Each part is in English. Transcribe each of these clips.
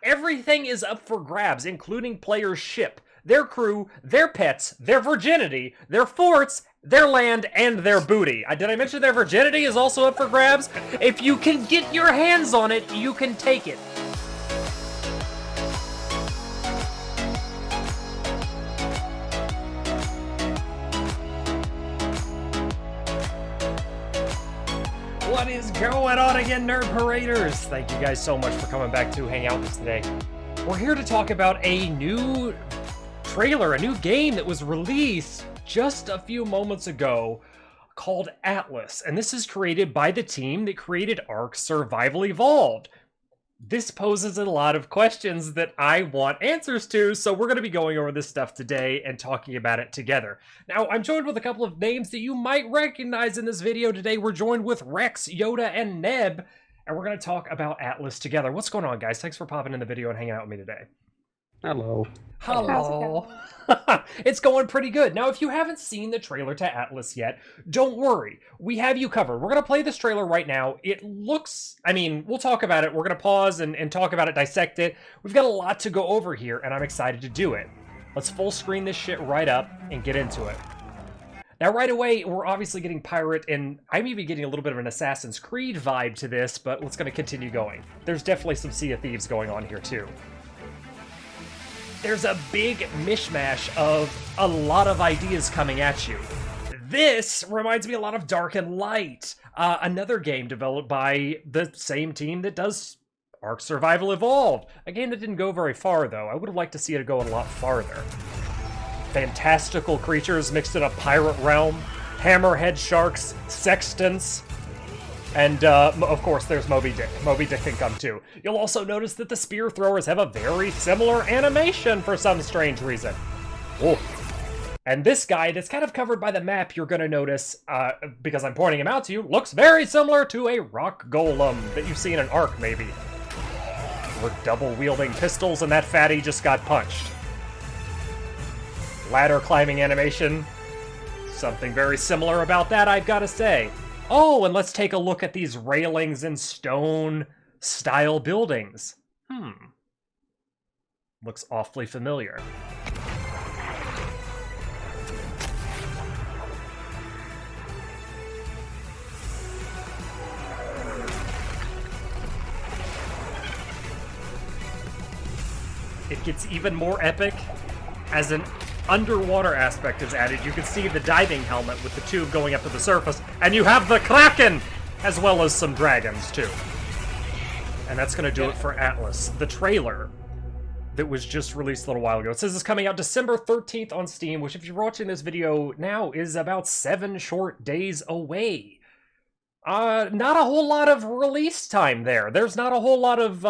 everything is up for grabs, including players' ship, their crew, their pets, their virginity, their forts, their land, and their booty. Did I mention their virginity is also up for grabs? If you can get your hands on it, you can take it. What is going on again, Nerd Paraders? Thank you guys so much for coming back to hang out with us today. We're here to talk about a new trailer, a new game that was released just a few moments ago called Atlas. And this is created by the team that created ARK Survival Evolved. This poses a lot of questions that I want answers to, so we're going to be going over this stuff today and talking about it together. Now, I'm joined with a couple of names that you might recognize in this video today. We're joined with Rex, Yoda, and Neb, and we're going to talk about Atlas together. What's going on, guys? Thanks for popping in the video and hanging out with me today. Hello. Hello. It's going pretty good. Now, if you haven't seen the trailer to Atlas yet, don't worry. We have you covered. We're going to play this trailer right now. It looks, we'll talk about it. We're going to pause and talk about it, dissect it. We've got a lot to go over here, and I'm excited to do it. Let's full screen this shit right up and get into it. Now, right away, we're obviously getting pirate, and I'm even getting a little bit of an Assassin's Creed vibe to this, but let's going to continue going. There's definitely some Sea of Thieves going on here, too. There's a big mishmash of a lot of ideas coming at you. This reminds me a lot of Dark and Light, another game developed by the same team that does ARK Survival Evolved. A game that didn't go very far, though. I would have liked to see it go a lot farther. Fantastical creatures mixed in a pirate realm, hammerhead sharks, sextants, and, of course, there's Moby Dick. Moby Dick can come, too. You'll also notice that the spear throwers have a very similar animation for some strange reason. Oh. And this guy that's kind of covered by the map, you're going to notice, because I'm pointing him out to you, looks very similar to a rock golem that you see in an ARK, maybe. We're double-wielding pistols, and that fatty just got punched. Ladder climbing animation. Something very similar about that, I've got to say. Oh, and let's take a look at these railings and stone-style buildings. Looks awfully familiar. It gets even more epic as an underwater aspect is added. You can see the diving helmet with the tube going up to the surface, and you have the Kraken, as well as some dragons, too. And that's going to do it for Atlas. The trailer that was just released a little while ago. It says it's coming out December 13th on Steam, which if you're watching this video now is about 7 short days away. Not a whole lot of release time there. There's not a whole lot of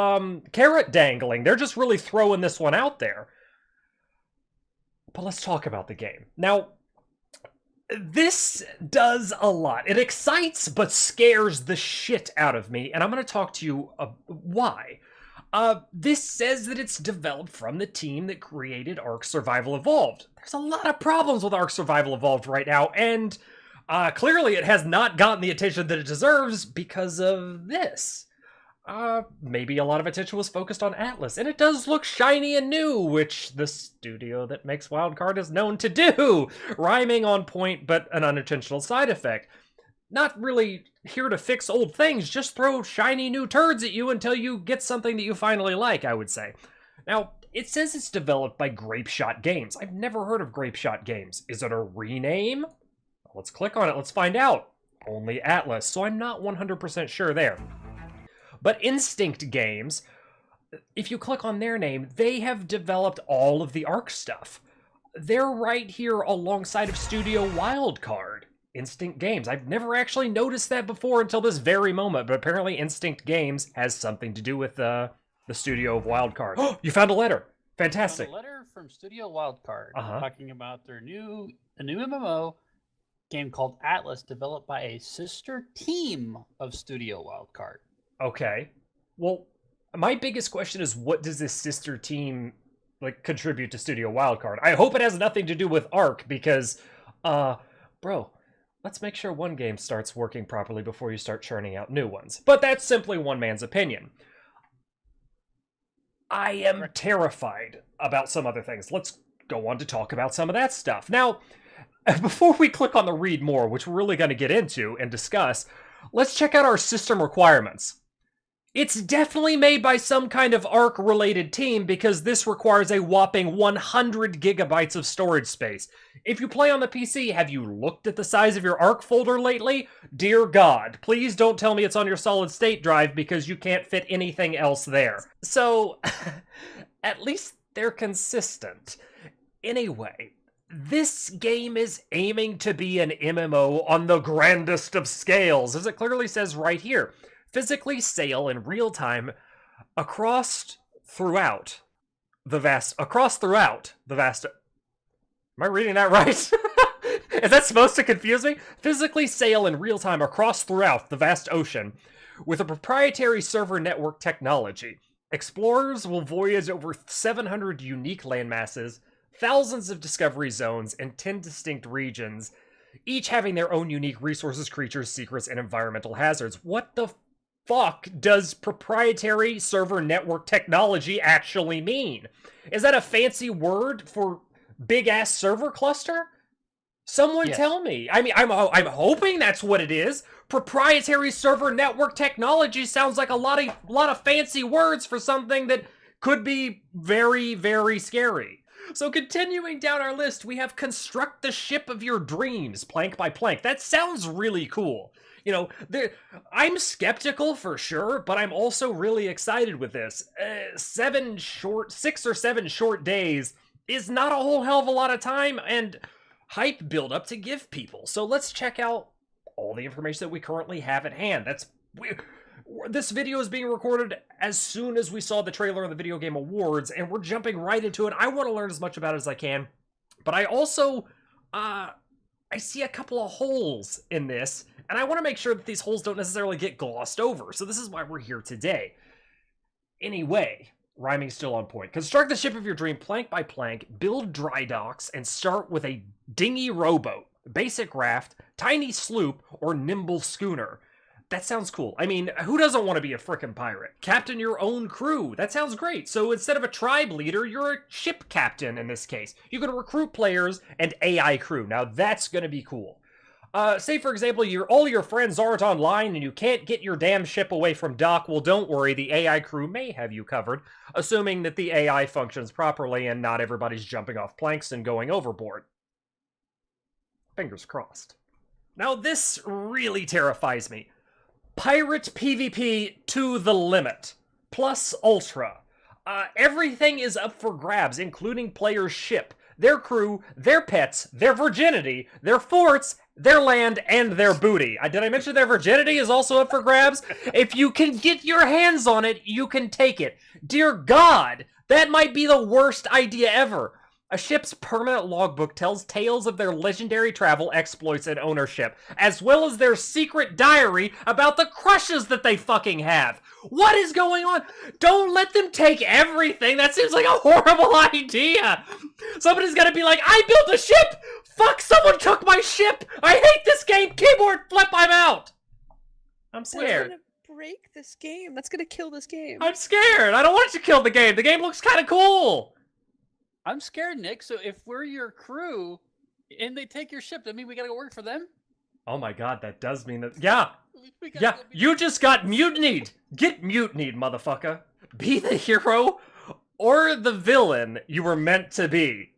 carrot dangling. They're just really throwing this one out there. But let's talk about the game. Now, this does a lot. It excites but scares the shit out of me, and I'm going to talk to you why. This says that it's developed from the team that created ARK Survival Evolved. There's a lot of problems with ARK Survival Evolved right now, and clearly it has not gotten the attention that it deserves because of this. Maybe a lot of attention was focused on Atlas, and it does look shiny and new, which the studio that makes Wildcard is known to do. Rhyming on point, but an unintentional side effect. Not really here to fix old things, just throw shiny new turds at you until you get something that you finally like, I would say. Now, it says it's developed by Grapeshot Games. I've never heard of Grapeshot Games. Is it a rename? Let's click on it, let's find out. Only Atlas, so I'm not 100% sure there. But Instinct Games, if you click on their name, they have developed all of the ARK stuff. They're right here alongside of Studio Wildcard. Instinct Games. I've never actually noticed that before until this very moment, but apparently Instinct Games has something to do with the studio of Wildcard. Oh, you found a letter. Fantastic. A letter from Studio Wildcard talking about their new MMO game called Atlas, developed by a sister team of Studio Wildcard. Okay. Well, my biggest question is, what does this sister team contribute to Studio Wildcard? I hope it has nothing to do with ARK, because bro, let's make sure one game starts working properly before you start churning out new ones. But that's simply one man's opinion. I am terrified about some other things. Let's go on to talk about some of that stuff. Now, before we click on the read more, which we're really going to get into and discuss, let's check out our system requirements. It's definitely made by some kind of ARK-related team because this requires a whopping 100 gigabytes of storage space. If you play on the PC, have you looked at the size of your ARK folder lately? Dear God, please don't tell me it's on your solid-state drive because you can't fit anything else there. So, at least they're consistent. Anyway, this game is aiming to be an MMO on the grandest of scales, as it clearly says right here. Physically sail in real time throughout the vast. Am I reading that right? Is that supposed to confuse me? Physically sail in real time throughout the vast ocean with a proprietary server network technology. Explorers will voyage over 700 unique landmasses, thousands of discovery zones, and 10 distinct regions, each having their own unique resources, creatures, secrets, and environmental hazards. What the fuck does proprietary server network technology actually mean? Is that a fancy word for big-ass server cluster? Someone tell me. I mean, I'm hoping that's what it is. Proprietary server network technology sounds like a lot of fancy words for something that could be very, very scary. So continuing down our list, we have construct the ship of your dreams, plank by plank. That sounds really cool. You know, I'm skeptical for sure, but I'm also really excited with this. 6 or 7 short days is not a whole hell of a lot of time and hype build up to give people. So let's check out all the information that we currently have at hand. This video is being recorded as soon as we saw the trailer of the Video Game Awards, and we're jumping right into it. I want to learn as much about it as I can, but I also, I see a couple of holes in this, and I want to make sure that these holes don't necessarily get glossed over, so this is why we're here today. Anyway, rhyming's still on point. Construct the ship of your dream plank by plank, build dry docks, and start with a dinghy rowboat, basic raft, tiny sloop, or nimble schooner. That sounds cool. I mean, who doesn't want to be a frickin' pirate? Captain your own crew. That sounds great. So instead of a tribe leader, you're a ship captain in this case. You can recruit players and AI crew. Now that's gonna be cool. Say for example, all your friends aren't online and you can't get your damn ship away from dock. Well, don't worry, the AI crew may have you covered, assuming that the AI functions properly and not everybody's jumping off planks and going overboard. Fingers crossed. Now this really terrifies me. Pirate PvP to the limit. Plus Ultra. Everything is up for grabs, including players' ship, their crew, their pets, their virginity, their forts, their land, and their booty. Did I mention their virginity is also up for grabs? If you can get your hands on it, you can take it. Dear God, that might be the worst idea ever. A ship's permanent logbook tells tales of their legendary travel, exploits, and ownership, as well as their secret diary about the crushes that they fucking have. What is going on? Don't let them take everything. That seems like a horrible idea. Somebody's gonna be like, I built a ship! Fuck, someone took my ship! I hate this game! Keyboard flip, I'm out! I'm scared. That's gonna break this game. That's gonna kill this game. I'm scared. I don't want it to kill the game. The game looks kind of cool. I'm scared, Nick. So if we're your crew and they take your ship, that mean we gotta go work for them? Oh my God, that does mean that. Yeah. Yeah, you just got mutinied. Get mutinied, motherfucker. Be the hero or the villain you were meant to be.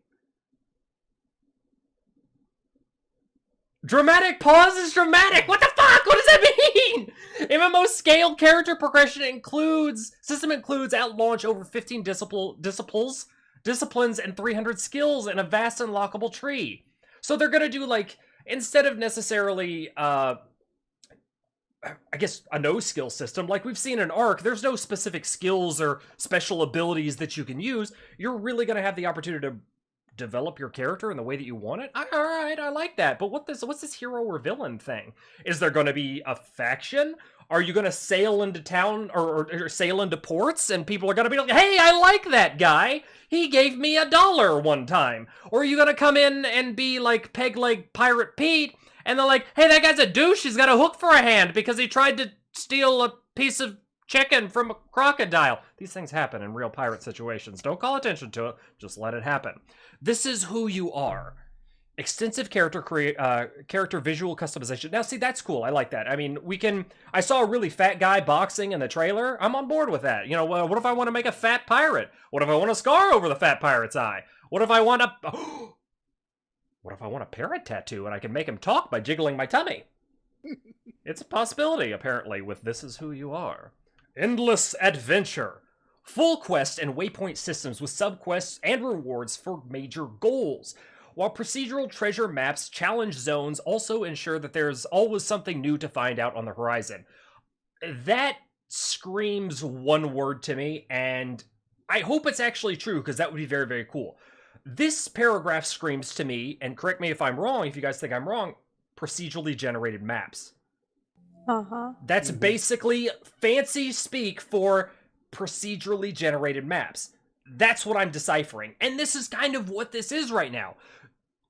Dramatic pause is dramatic. What the fuck? What does that mean? MMO scale character progression system includes at launch over 15 disciplines and 300 skills and a vast unlockable tree. So they're gonna do like, instead of necessarily I guess a no skill system like we've seen in ARK, there's no specific skills or special abilities that you can use. You're really gonna have the opportunity to develop your character in the way that you want it. All right, I like that. But what's this hero or villain thing? Is there going to be a faction? Are you going to sail into town or sail into ports and people are going to be like, hey, I like that guy. He gave me $1 one time. Or are you going to come in and be like Peg Leg Pirate Pete and they're like, hey, that guy's a douche. He's got a hook for a hand because he tried to steal a piece of chicken from a crocodile. These things happen in real pirate situations. Don't call attention to it. Just let it happen. This is who you are. Extensive character visual customization. Now, see, that's cool. I like that. I mean, I saw a really fat guy boxing in the trailer. I'm on board with that. You know, what if I want to make a fat pirate? What if I want a scar over the fat pirate's eye? What if I want a parrot tattoo and I can make him talk by jiggling my tummy? It's a possibility, apparently, with This Is Who You Are. Endless adventure. Full quest and waypoint systems with subquests and rewards for major goals. While procedural treasure maps challenge zones also ensure that there's always something new to find out on the horizon. That screams one word to me, and I hope it's actually true, because that would be very, very cool. This paragraph screams to me, and correct me if I'm wrong, if you guys think I'm wrong, procedurally generated maps. That's basically fancy speak for procedurally generated maps. That's what I'm deciphering. And this is kind of what this is right now.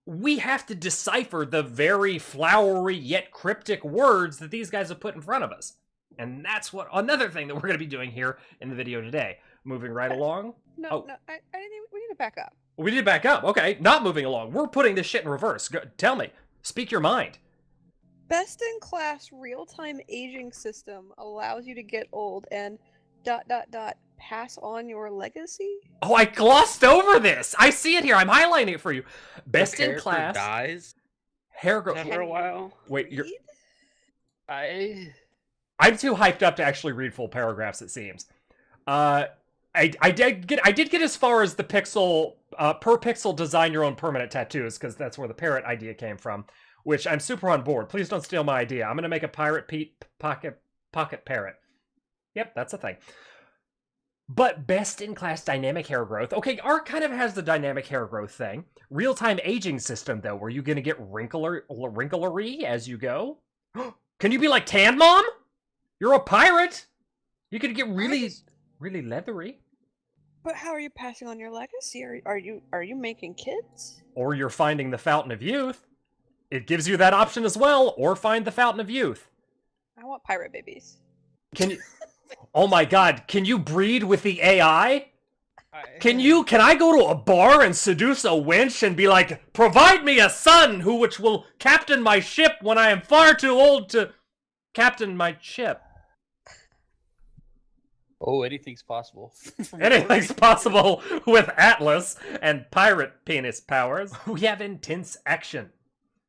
We have to decipher the very flowery yet cryptic words that these guys have put in front of us. And that's what another thing that we're going to be doing here in the video today. Moving right along. No, I think we need to back up. We need to back up. Okay, not moving along. We're putting this shit in reverse. Tell me. Speak your mind. Best-in-class real-time aging system allows you to get old and ... pass on your legacy? Oh, I glossed over this. I see it here. I'm highlighting it for you. Best in class. Dies hair growth after a while. Wait, I'm too hyped up to actually read full paragraphs. It seems. I did get as far as the pixel per pixel design your own permanent tattoos, because that's where the parrot idea came from. Which I'm super on board. Please don't steal my idea. I'm gonna make a pirate pocket parrot. Yep, that's a thing. But best-in-class dynamic hair growth. Okay, ARK kind of has the dynamic hair growth thing. Real-time aging system, though, where you're going to get wrinklery as you go. Can you be like Tan Mom? You're a pirate. You could get really leathery. But how are you passing on your legacy? Are you making kids? Or you're finding the Fountain of Youth. It gives you that option as well. Or find the Fountain of Youth. I want pirate babies. Can you... Oh my god, can you breed with the AI? Can I go to a bar and seduce a wench and be like, provide me a son which will captain my ship when I am far too old to captain my ship? Oh, anything's possible. Anything's possible with Atlas and pirate penis powers. We have intense action.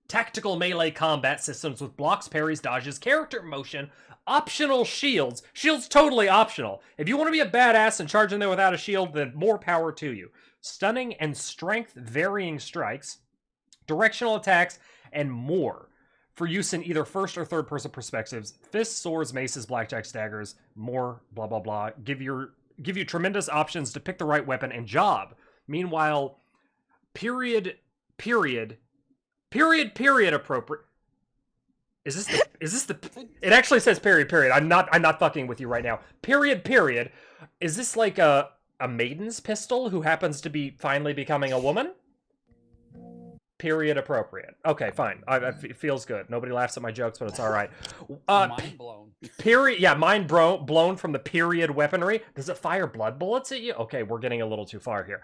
Tactical melee combat systems with blocks, parries, dodges, character motion, optional shields. Shields totally optional. If you want to be a badass and charge in there without a shield, then more power to you. Stunning and strength varying strikes, directional attacks, and more. For use in either first or third person perspectives. Fists, swords, maces, blackjacks, daggers, more blah blah blah. Give you tremendous options to pick the right weapon and job. Meanwhile, period appropriate. Is this the it actually says period. I'm not fucking with you right now. Period. Is this like a maiden's pistol who happens to be finally becoming a woman? Period appropriate. Okay, fine. It feels good. Nobody laughs at my jokes, but it's all right. Mind blown. Mind blown from the period weaponry. Does it fire blood bullets at you? Okay, we're getting a little too far here.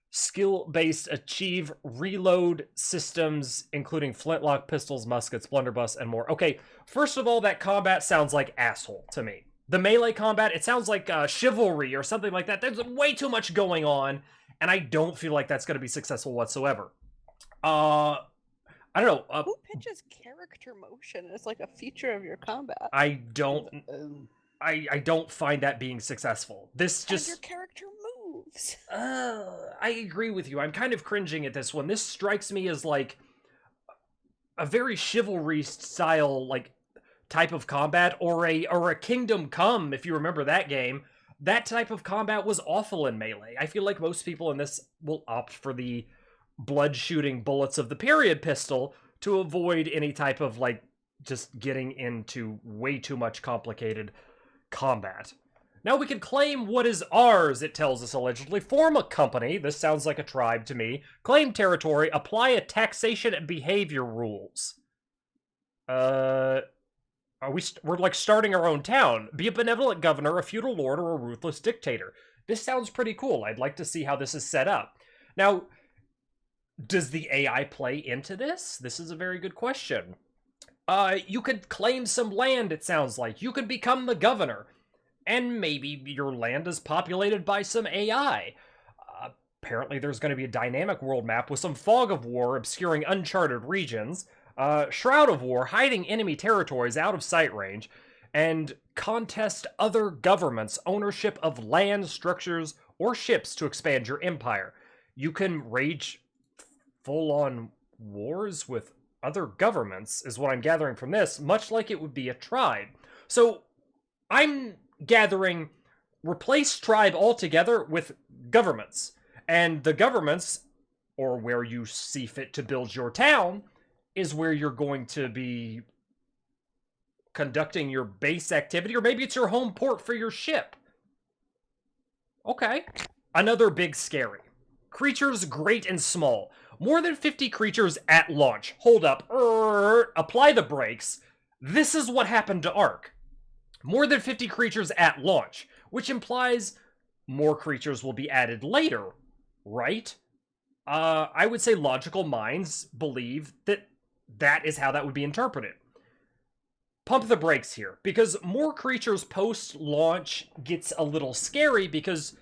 Skill-based achieve reload systems, including flintlock pistols, muskets, blunderbuss, and more. Okay, first of all, that combat sounds like asshole to me. The melee combat, it sounds like chivalry or something like that. There's way too much going on, and I don't feel like that's going to be successful whatsoever. I don't know. Who pitches character motion as like a feature of your combat? I don't find that being successful. This just... your character moves. I agree with you. I'm kind of cringing at this one. This strikes me as like a very chivalry style like type of combat, or a Kingdom Come, if you remember that game. That type of combat was awful in Melee. I feel like most people in this will opt for the blood shooting bullets of the period pistol to avoid any type of like just getting into way too much complicated combat. Now we can claim what is ours, it tells us allegedly. Form a company, this sounds like a tribe to me. Claim territory, apply a taxation and behavior rules. we're like starting our own town. Be a benevolent governor, a feudal lord, or a ruthless dictator. This sounds pretty cool. I'd like to see how this is set up. Now, does the AI play into this? This is a very good question. You could claim some land, it sounds like. You could become the governor. And maybe your land is populated by some AI. Apparently there's going to be a dynamic world map with some fog of war obscuring uncharted regions, shroud of war hiding enemy territories out of sight range, and contest other governments' ownership of land, structures, or ships to expand your empire. You can rage full-on wars with other governments, is what I'm gathering from this, much like it would be a tribe. So I'm gathering replace tribe altogether with governments. And the governments, or where you see fit to build your town, is where you're going to be conducting your base activity, or maybe it's your home port for your ship. Okay. Another big scary. Creatures great and small. More than 50 creatures at launch. Hold up. Apply the brakes. This is what happened to ARK. More than 50 creatures at launch, which implies more creatures will be added later, right? I would say logical minds believe that that is how that would be interpreted. Pump the brakes here, because more creatures post-launch gets a little scary because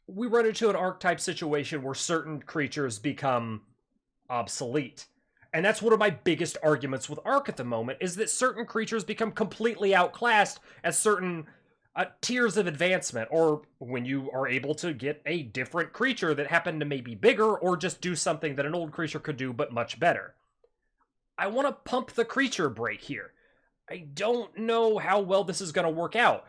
we run into an ARK-type situation where certain creatures become obsolete. And that's one of my biggest arguments with ARK at the moment, is that certain creatures become completely outclassed at certain tiers of advancement, or when you are able to get a different creature that happened to maybe bigger, or just do something that an old creature could do, but much better. I want to pump the creature brake here. I don't know how well this is going to work out.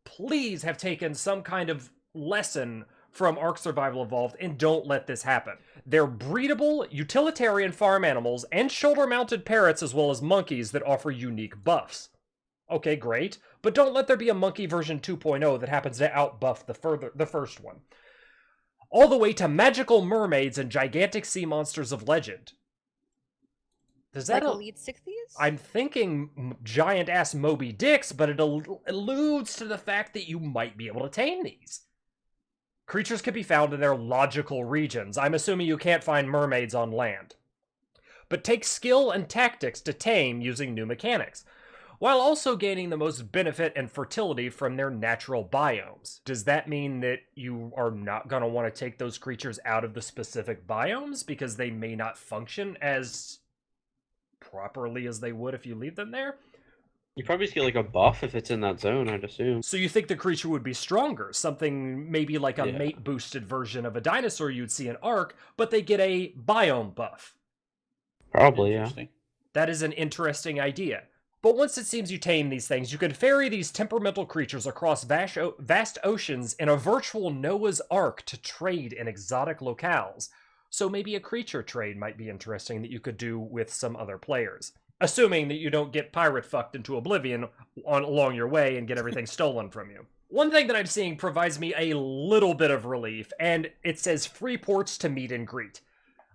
Please have taken some kind of lesson from ARK Survival Evolved, and don't let this happen. They're breedable, utilitarian farm animals, and shoulder-mounted parrots as well as monkeys that offer unique buffs. Okay, great, but don't let there be a monkey version 2.0 that happens to outbuff the first one. All the way to magical mermaids and gigantic sea monsters of legend. Does that like Elite 60s? I'm thinking giant-ass Moby Dicks, but it alludes to the fact that you might be able to tame these. Creatures can be found in their logical regions. I'm assuming you can't find mermaids on land. But take skill and tactics to tame using new mechanics, while also gaining the most benefit and fertility from their natural biomes. Does that mean that you are not going to want to take those creatures out of the specific biomes because they may not function as properly as they would if you leave them there? You probably just get like a buff if it's in that zone, I'd assume. So you think the creature would be stronger? Something maybe like a mate-boosted version of a dinosaur you'd see in ARK, but they get a biome buff. Probably, yeah. That is an interesting idea. But once it seems you tame these things, you can ferry these temperamental creatures across vast oceans in a virtual Noah's Ark to trade in exotic locales. So maybe a creature trade might be interesting that you could do with some other players. Assuming that you don't get pirate fucked into oblivion along your way and get everything stolen from you. One thing that I'm seeing provides me a little bit of relief, and it says free ports to meet and greet.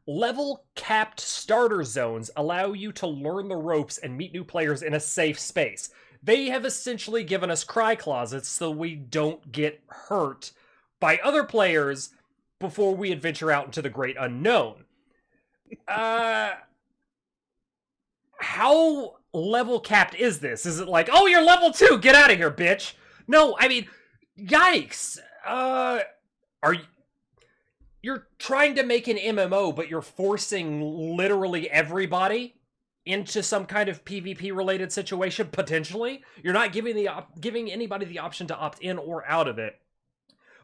Level-capped starter zones allow you to learn the ropes and meet new players in a safe space. They have essentially given us cry closets so we don't get hurt by other players before we adventure out into the great unknown. How level-capped is this? Is it like, oh, you're level 2, get out of here, bitch? No, I mean, yikes. You're trying to make an MMO, but you're forcing literally everybody into some kind of PvP-related situation, potentially. You're not giving anybody the option to opt in or out of it,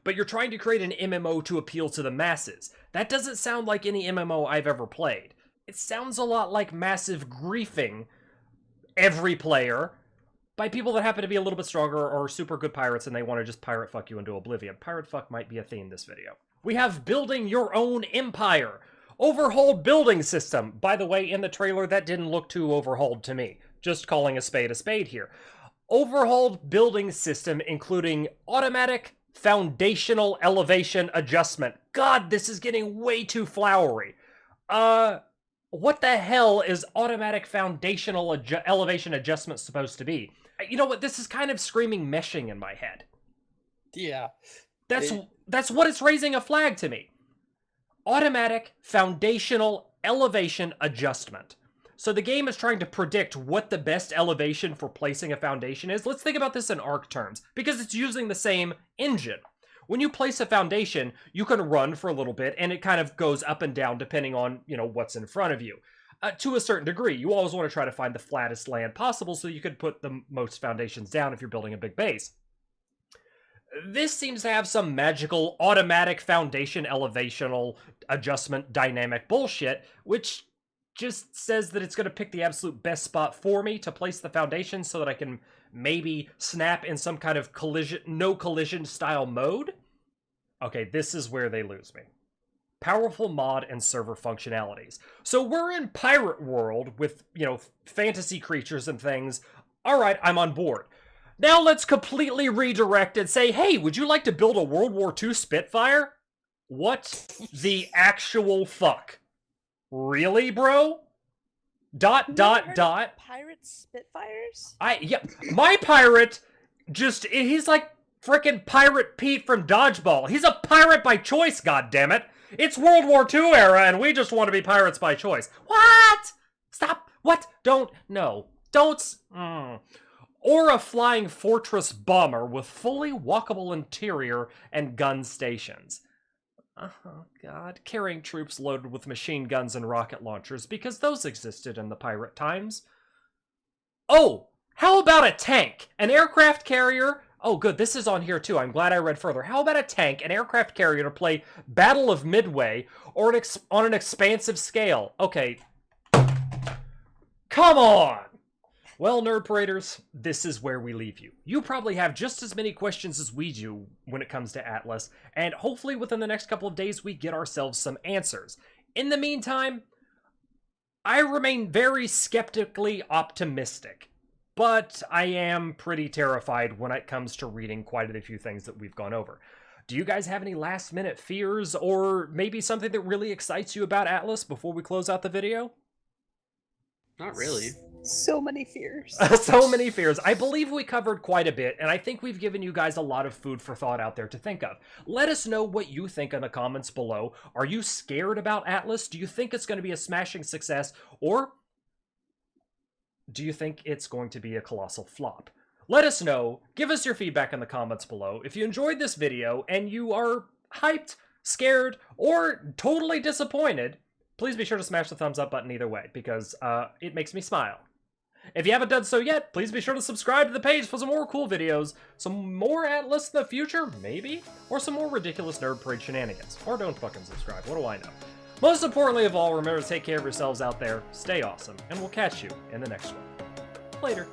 but you're trying to create an MMO to appeal to the masses. That doesn't sound like any MMO I've ever played. It sounds a lot like massive griefing every player by people that happen to be a little bit stronger or super good pirates and they want to just pirate fuck you into oblivion. Pirate fuck might be a theme this video. We have building your own empire. Overhauled building system. By the way, in the trailer, that didn't look too overhauled to me. Just calling a spade here. Overhauled building system including automatic foundational elevation adjustment. God, this is getting way too flowery. What the hell is automatic foundational elevation adjustment supposed to be? You know what? This is kind of screaming meshing in my head. Yeah. That's what it's raising a flag to me. Automatic foundational elevation adjustment. So the game is trying to predict what the best elevation for placing a foundation is. Let's think about this in ARK terms, because it's using the same engine. When you place a foundation, you can run for a little bit, and it kind of goes up and down depending on, what's in front of you. To a certain degree, you always want to try to find the flattest land possible so you can put the most foundations down if you're building a big base. This seems to have some magical automatic foundation elevational adjustment dynamic bullshit, which just says that it's going to pick the absolute best spot for me to place the foundation so that I can maybe snap in some kind of no collision style mode. Okay, this is where they lose me. Powerful mod and server functionalities. So we're in pirate world with, fantasy creatures and things. All right, I'm on board. Now let's completely redirect and say, hey, would you like to build a World War II Spitfire? What the actual fuck? Really, bro? ... Pirate Spitfires? My pirate he's like frickin' Pirate Pete from Dodgeball. He's a pirate by choice, goddammit. It's World War II era, and we just want to be pirates by choice. What? Stop. What? Don't. No. Don't. Or a flying fortress bomber with fully walkable interior and gun stations. Oh, God. Carrying troops loaded with machine guns and rocket launchers, because those existed in the pirate times. Oh, how about a tank? An aircraft carrier? Oh, good. This is on here, too. I'm glad I read further. How about a tank, an aircraft carrier to play Battle of Midway, or on an expansive scale? Okay. Come on! Well, Nerd Paraders, this is where we leave you. You probably have just as many questions as we do when it comes to Atlas, and hopefully within the next couple of days we get ourselves some answers. In the meantime, I remain very skeptically optimistic, but I am pretty terrified when it comes to reading quite a few things that we've gone over. Do you guys have any last-minute fears, or maybe something that really excites you about Atlas before we close out the video? Not really. So many fears. So many fears. I believe we covered quite a bit, and I think we've given you guys a lot of food for thought out there to think of. Let us know what you think in the comments below. Are you scared about Atlas? Do you think it's going to be a smashing success, or do you think it's going to be a colossal flop? Let us know. Give us your feedback in the comments below. If you enjoyed this video and you are hyped, scared, or totally disappointed, please be sure to smash the thumbs up button either way, because it makes me smile. If you haven't done so yet, please be sure to subscribe to the page for some more cool videos, some more Atlas in the future, maybe, or some more ridiculous Nerd Parade shenanigans. Or don't fucking subscribe, what do I know? Most importantly of all, remember to take care of yourselves out there, stay awesome, and we'll catch you in the next one. Later.